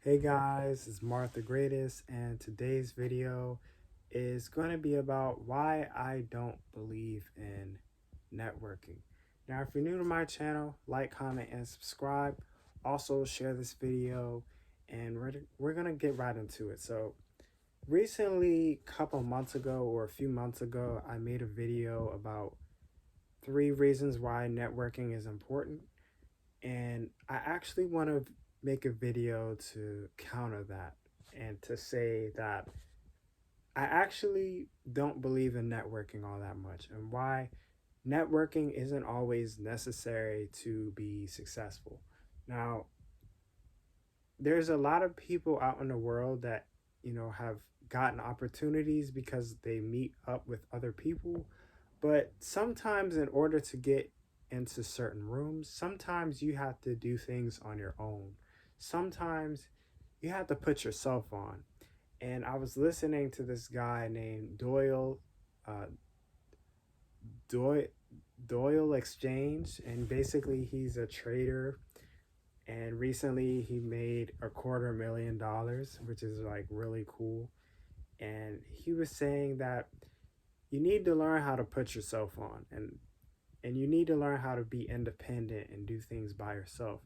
Hey guys, it's MarcTheGreatest, and today's video is going to be about why I don't believe in networking. Now, if you're new to my channel, like, comment, and subscribe. Also, share this video, and we're going to get right into it. So, recently, a couple months ago or a few months ago, I made a video about 3 reasons why networking is important, and I actually want to make a video to counter that and to say that I actually don't believe in networking all that much and why networking isn't always necessary to be successful. Now, there's a lot of people out in the world that, have gotten opportunities because they meet up with other people. But sometimes, in order to get into certain rooms, sometimes you have to do things on your own. Sometimes you have to put yourself on. And I was listening to this guy named uh, Doyle, Doyle Exchange, and basically he's a trader. And recently he made $250,000, which is like really cool. And he was saying that you need to learn how to put yourself on, and you need to learn how to be independent and do things by yourself.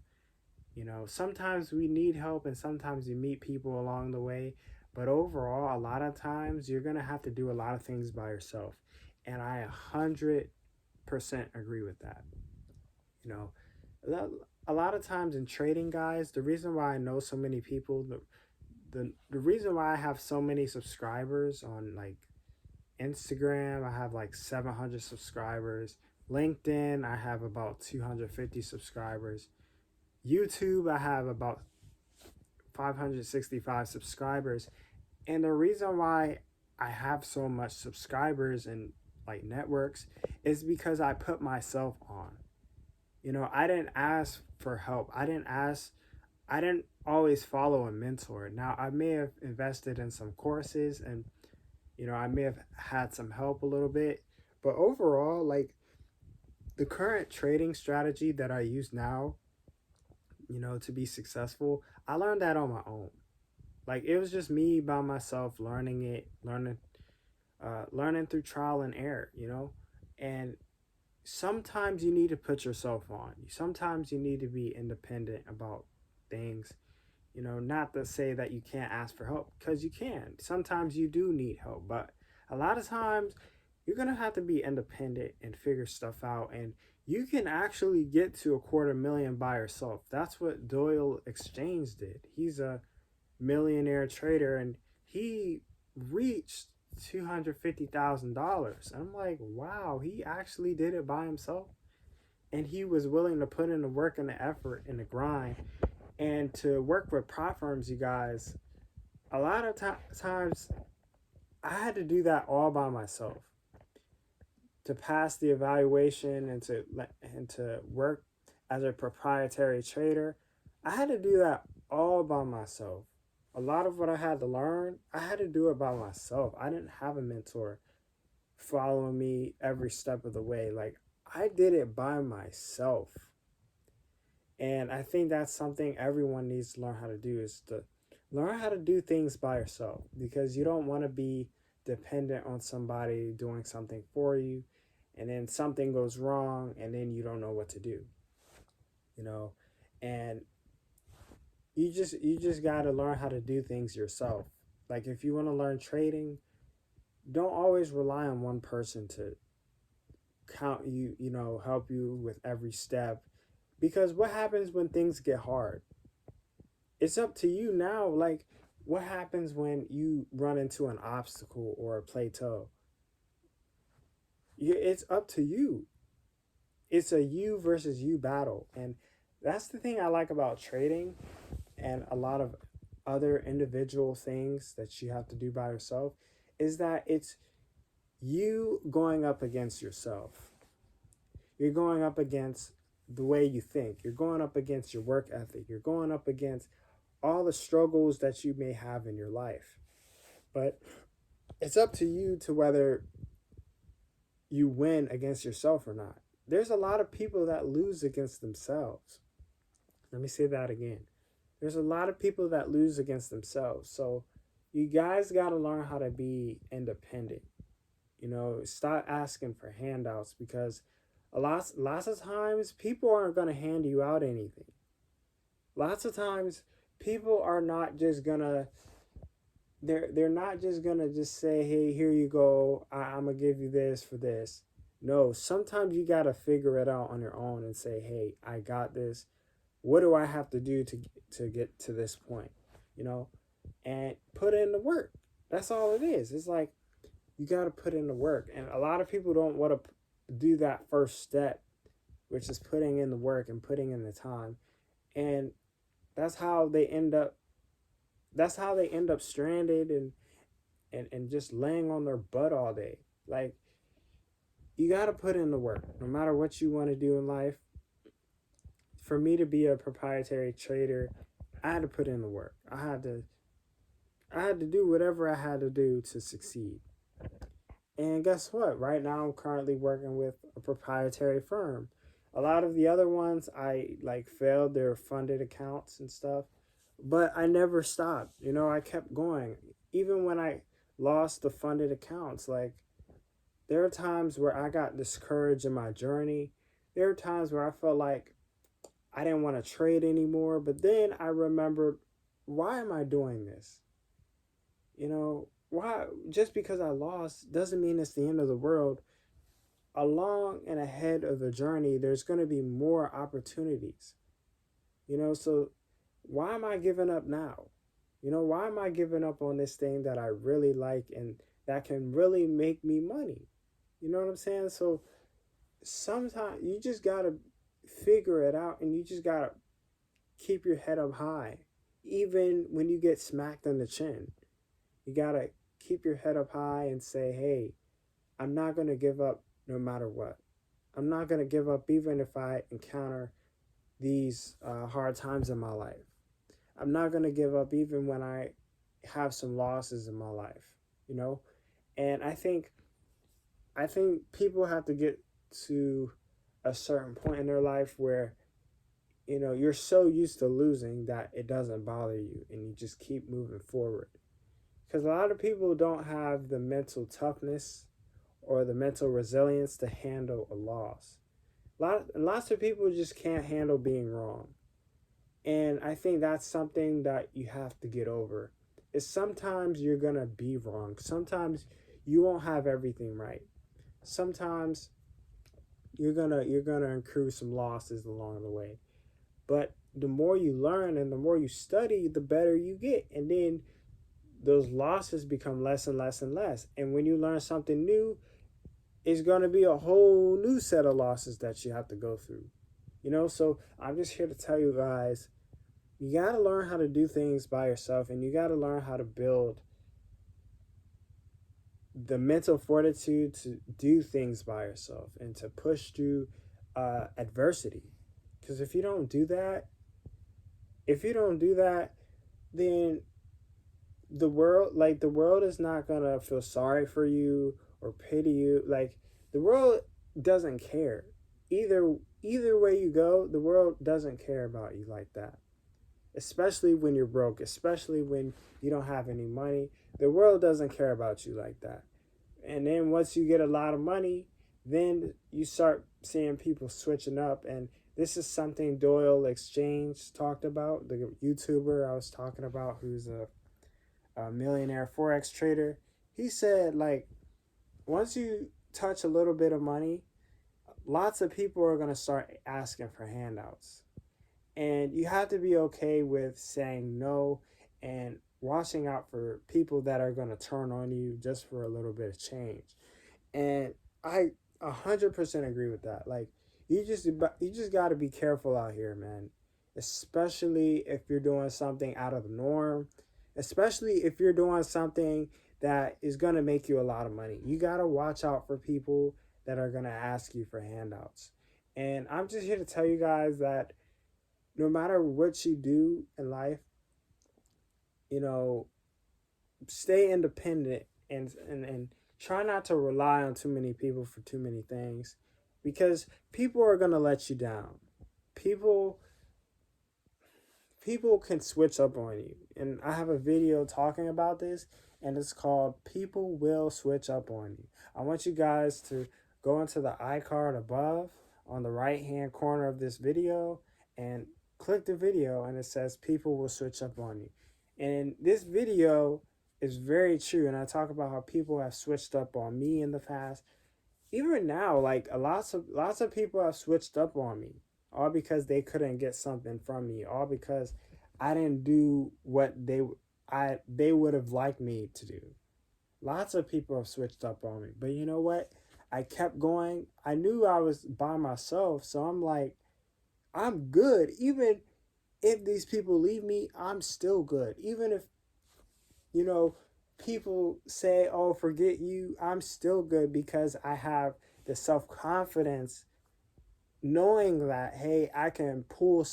Sometimes we need help and sometimes you meet people along the way, but overall, a lot of times you're going to have to do a lot of things by yourself. And I 100% agree with that. You know, a lot of times in trading, guys, the reason why I know so many people, the reason why I have so many subscribers on like Instagram, I have like 700 subscribers. LinkedIn, I have about 250 subscribers. YouTube, I have about 565 subscribers. And the reason why I have so much subscribers and like networks is because I put myself on. I didn't ask for help. I didn't always follow a mentor. Now, I may have invested in some courses and I may have had some help a little bit, but overall, like the current trading strategy that I use now, to be successful, I learned that on my own. Like it was just me by myself learning it, learning through trial and error, And sometimes you need to put yourself on. Sometimes you need to be independent about things. Not to say that you can't ask for help, because you can. Sometimes you do need help, but a lot of times you're going to have to be independent and figure stuff out. And you can actually get to $250,000 by yourself. That's what Doyle Exchange did. He's a millionaire trader and he reached $250,000. I'm like, wow, he actually did it by himself. And he was willing to put in the work and the effort and the grind. And to work with prop firms, you guys, a lot of times I had to do that all by myself to pass the evaluation and to work as a proprietary trader. I had to do that all by myself. A lot of what I had to learn, I had to do it by myself. I didn't have a mentor following me every step of the way. Like I did it by myself. And I think that's something everyone needs to learn how to do, is to learn how to do things by yourself, because you don't want to be dependent on somebody doing something for you and then something goes wrong and then you don't know what to do, you know? And you just got to learn how to do things yourself. Like if you want to learn trading, don't always rely on one person to count you, help you with every step. Because what happens when things get hard? It's up to you now. Like, what happens when you run into an obstacle or a plateau? It's up to you. It's a you versus you battle. And that's the thing I like about trading and a lot of other individual things that you have to do by yourself, is that it's you going up against yourself. You're going up against the way you think. You're going up against your work ethic. You're going up against all the struggles that you may have in your life. But it's up to you to whether you win against yourself or not. There's a lot of people that lose against themselves. Let me say that again. There's a lot of people that lose against themselves. So you guys got to learn how to be independent. Stop asking for handouts, because lots of times people aren't going to hand you out anything. Lots of times people are not just going to they're not just going to just say, "Hey, here you go. I'm going to give you this for this." No, sometimes you got to figure it out on your own and say, "Hey, I got this. What do I have to do to get to this point?" You know, and put in the work. That's all it is. It's like you got to put in the work, and a lot of people don't want to do that first step, which is putting in the work and putting in the time, and that's how they end up. That's how they end up stranded and just laying on their butt all day. Like, you got to put in the work, no matter what you want to do in life. For me to be a proprietary trader, I had to put in the work. I had to do whatever I had to do to succeed. And guess what? Right now I'm currently working with a proprietary firm. A lot of the other ones I like failed their funded accounts and stuff, but I never stopped. I kept going. Even when I lost the funded accounts, like, there are times where I got discouraged in my journey. There are times where I felt like I didn't want to trade anymore, but then I remembered, why am I doing this? Why? Just because I lost doesn't mean it's the end of the world. Along and ahead of the journey, there's going to be more opportunities. So why am I giving up now? Why am I giving up on this thing that I really like and that can really make me money? You know what I'm saying? So sometimes you just got to figure it out, and you just got to keep your head up high, even when you get smacked in the chin. You got to keep your head up high and say, "Hey, I'm not going to give up no matter what. I'm not going to give up even if I encounter these hard times in my life. I'm not going to give up even when I have some losses in my life." And I think people have to get to a certain point in their life where you're so used to losing that it doesn't bother you, and you just keep moving forward. Because a lot of people don't have the mental toughness or the mental resilience to handle a loss. Lots of people just can't handle being wrong. And I think that's something that you have to get over. Is sometimes you're going to be wrong. Sometimes you won't have everything right. Sometimes you're going to incur some losses along the way. But the more you learn and the more you study, the better you get. And then those losses become less and less and less. And when you learn something new, it's going to be a whole new set of losses that you have to go through. So I'm just here to tell you guys, you got to learn how to do things by yourself, and you got to learn how to build the mental fortitude to do things by yourself and to push through adversity. Because if you don't do that, then the world is not gonna feel sorry for you or pity you. Like, the world doesn't care. Either way you go, the world doesn't care about you like that. Especially when you're broke, especially when you don't have any money. The world doesn't care about you like that. And then once you get a lot of money, then you start seeing people switching up. And this is something Doyle Exchange talked about, the YouTuber I was talking about, who's a millionaire Forex trader. He said, like, once you touch a little bit of money, lots of people are going to start asking for handouts. And you have to be okay with saying no and watching out for people that are going to turn on you just for a little bit of change. And I 100% agree with that. Like, you just got to be careful out here, man. Especially if you're doing something out of the norm. Especially if you're doing something that is going to make you a lot of money. You got to watch out for people that are going to ask you for handouts. And I'm just here to tell you guys that no matter what you do in life, stay independent and try not to rely on too many people for too many things, because people are going to let you down. People people can switch up on you. And I have a video talking about this, and it's called People Will Switch Up on You. I want you guys to go into the iCard above on the right hand corner of this video and click the video, and it says People Will Switch Up on You. And this video is very true, and I talk about how people have switched up on me in the past. Even now, like lots of people have switched up on me, all because they couldn't get something from me, all because I didn't do what they would have liked me to do. Lots of people have switched up on me, but you know what? I kept going. I knew I was by myself, so I'm like, I'm good. Even if these people leave me, I'm still good. Even if, you know, people say, oh, forget you, I'm still good because I have the self-confidence knowing that, hey, I can pull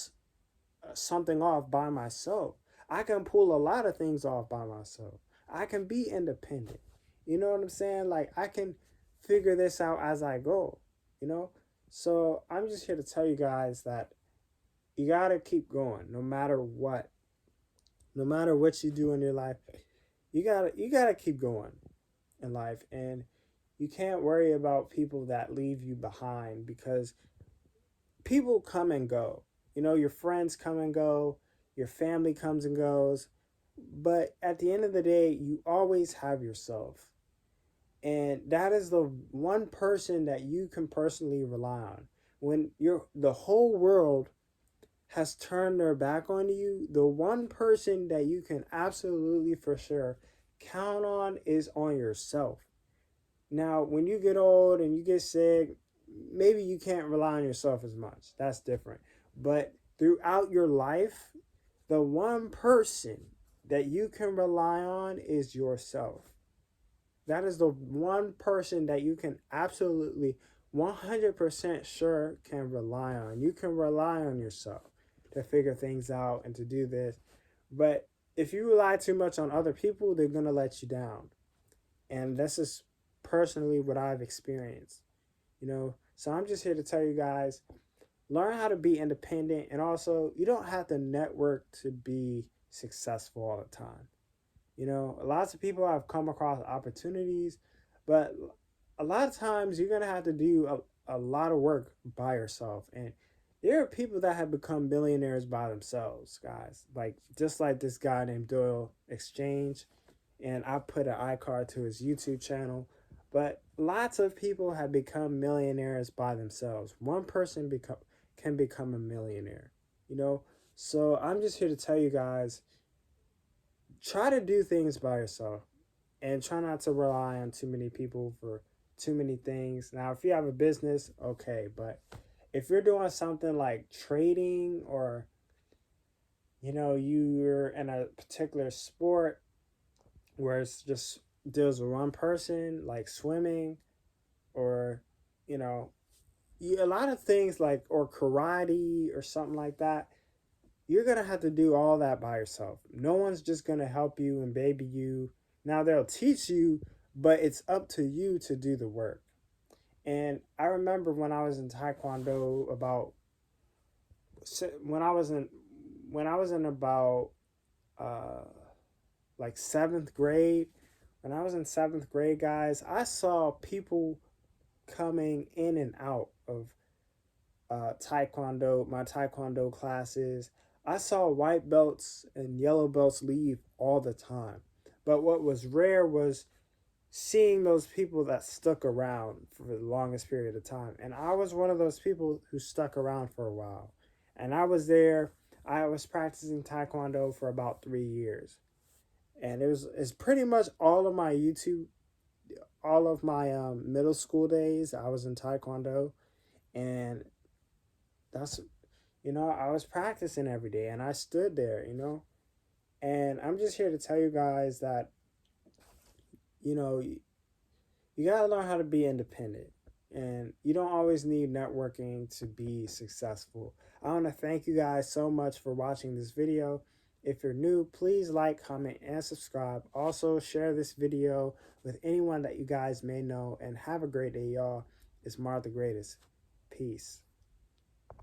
something off by myself. I can pull a lot of things off by myself. I can be independent. You know what I'm saying? Like, I can figure this out as I go, you know? So I'm just here to tell you guys that you got to keep going no matter what. No matter what you do in your life, you gotta keep going in life, and you can't worry about people that leave you behind, because people come and go. You know, your friends come and go, your family comes and goes, but at the end of the day, you always have yourself. And that is the one person that you can personally rely on. When the whole world has turned their back on you, the one person that you can absolutely for sure count on is on yourself. Now, when you get old and you get sick, maybe you can't rely on yourself as much. That's different. But throughout your life, the one person that you can rely on is yourself. That is the one person that you can absolutely 100% sure can rely on. You can rely on yourself to figure things out and to do this. But if you rely too much on other people, they're going to let you down. And this is personally what I've experienced, you know. So I'm just here to tell you guys, learn how to be independent. And also, you don't have to network to be successful all the time. You know, lots of people have come across opportunities, but a lot of times you're going to have to do a lot of work by yourself. And there are people that have become millionaires by themselves, guys. Like, just like this guy named Doyle Exchange. And I put an iCard to his YouTube channel. But lots of people have become millionaires by themselves. One person can become a millionaire, you know. So I'm just here to tell you guys, try to do things by yourself and try not to rely on too many people for too many things. Now, if you have a business, okay, but if you're doing something like trading, or, you know, you're in a particular sport where it's just deals with one person, like swimming, or, you know, a lot of things like, or karate or something like that, you're going to have to do all that by yourself. No one's just going to help you and baby you. Now, they'll teach you, but it's up to you to do the work. And I remember when I was in Taekwondo, when I was in about like 7th grade. When I was in 7th grade, guys, I saw people coming in and out of Taekwondo, my Taekwondo classes. I saw white belts and yellow belts leave all the time. But what was rare was seeing those people that stuck around for the longest period of time. And I was one of those people who stuck around for a while. And I was there. I was practicing Taekwondo for about 3 years. And it's pretty much all of my middle school days, I was in Taekwondo. And that's, you know, I was practicing every day and I stood there, you know. And I'm just here to tell you guys that, you know, you got to learn how to be independent. And you don't always need networking to be successful. I want to thank you guys so much for watching this video. If you're new, please like, comment, and subscribe. Also, share this video with anyone that you guys may know. And have a great day, y'all. It's MarcTheGreatest. Peace.